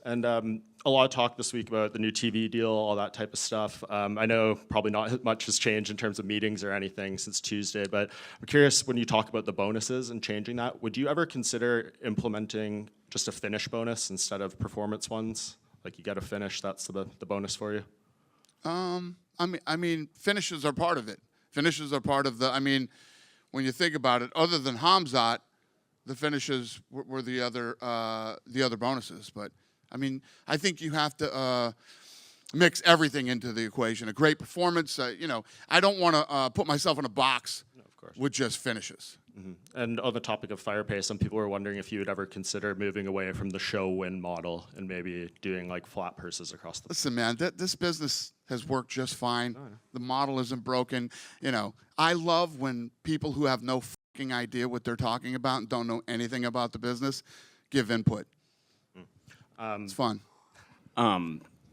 And a lot of talk this week about the new TV deal, all that type of stuff. I know probably not much has changed in terms of meetings or anything since Tuesday, but I'm curious, when you talk about the bonuses and changing that, would you ever consider implementing just a finish bonus instead of performance ones? Like you get a finish, that's the bonus for you? I mean, finishes are part of it. Finishes are part of the, I mean, when you think about it, other than Hamzat, the finishes were the other bonuses. But I mean, I think you have to mix everything into the equation. A great performance, you know, I don't want to put myself in a box with just finishes. Mm-hmm. And on the topic of fire pay, some people were wondering if you would ever consider moving away from the show win model and maybe doing like flat purses across the. Listen, man, this business has worked just fine. Oh, yeah. The model isn't broken. You know, I love when people who have no fucking idea what they're talking about and don't know anything about the business give input. It's fun.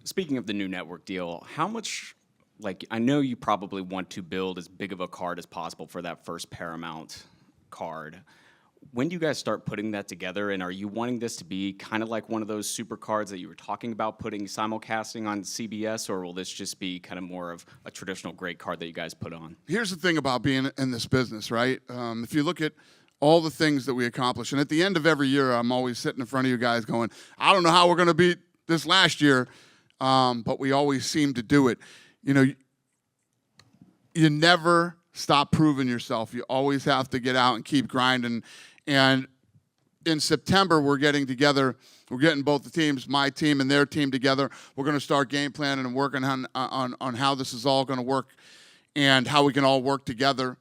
Speaking of the new network deal, how much, like, I know you probably want to build as big of a card as possible for that first Paramount card. When do you guys start putting that together, and are you wanting this to be kind of like one of those super cards that you were talking about putting simulcasting on CBS, or will this just be kind of more of a traditional great card that you guys put on? Here's the thing about being in this business, right? If you look at all the things that we accomplish, and at the end of every year, I'm always sitting in front of you guys going, I don't know how we're going to beat this last year, but we always seem to do it. You know, you never stop proving yourself. You always have to get out and keep grinding. And in September, we're getting together. We're getting both the teams, my team and their team together. We're going to start game planning and working on how this is all going to work and how we can all work together.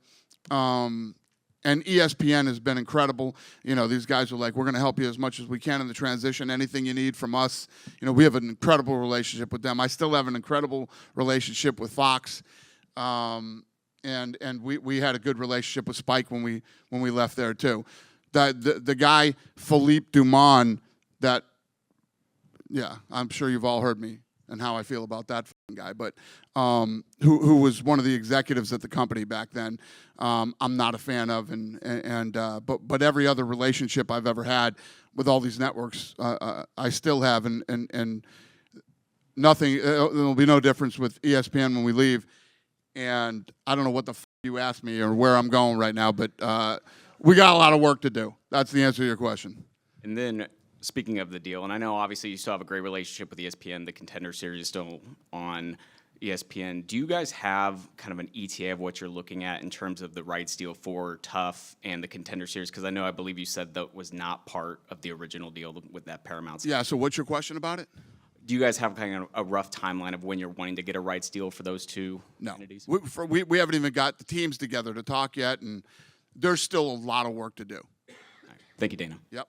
And ESPN has been incredible. You know, these guys are like, we're going to help you as much as we can in the transition. Anything you need from us. You know, we have an incredible relationship with them. I still have an incredible relationship with Fox. And we had a good relationship with Spike when we left there too. The guy Philippe Dumont, that, yeah, I'm sure you've all heard me and how I feel about that guy, but who was one of the executives at the company back then, I'm not a fan of, but every other relationship I've ever had with all these networks, I still have, and nothing. There'll be no difference with ESPN when we leave. And I don't know what the you asked me or where I'm going right now, but we got a lot of work to do. That's the answer to your question. And then, speaking of the deal, and I know obviously you still have a great relationship with ESPN, the Contender Series is still on ESPN. Do you guys have kind of an ETA of what you're looking at in terms of the rights deal for Tough and the Contender Series? Because I believe you said that was not part of the original deal with that Paramount. Yeah, so what's your question about it? Do you guys have kind of a rough timeline of when you're wanting to get a rights deal for those two entities? We haven't even got the teams together to talk yet, and there's still a lot of work to do. Right. Thank you, Dana. Yep.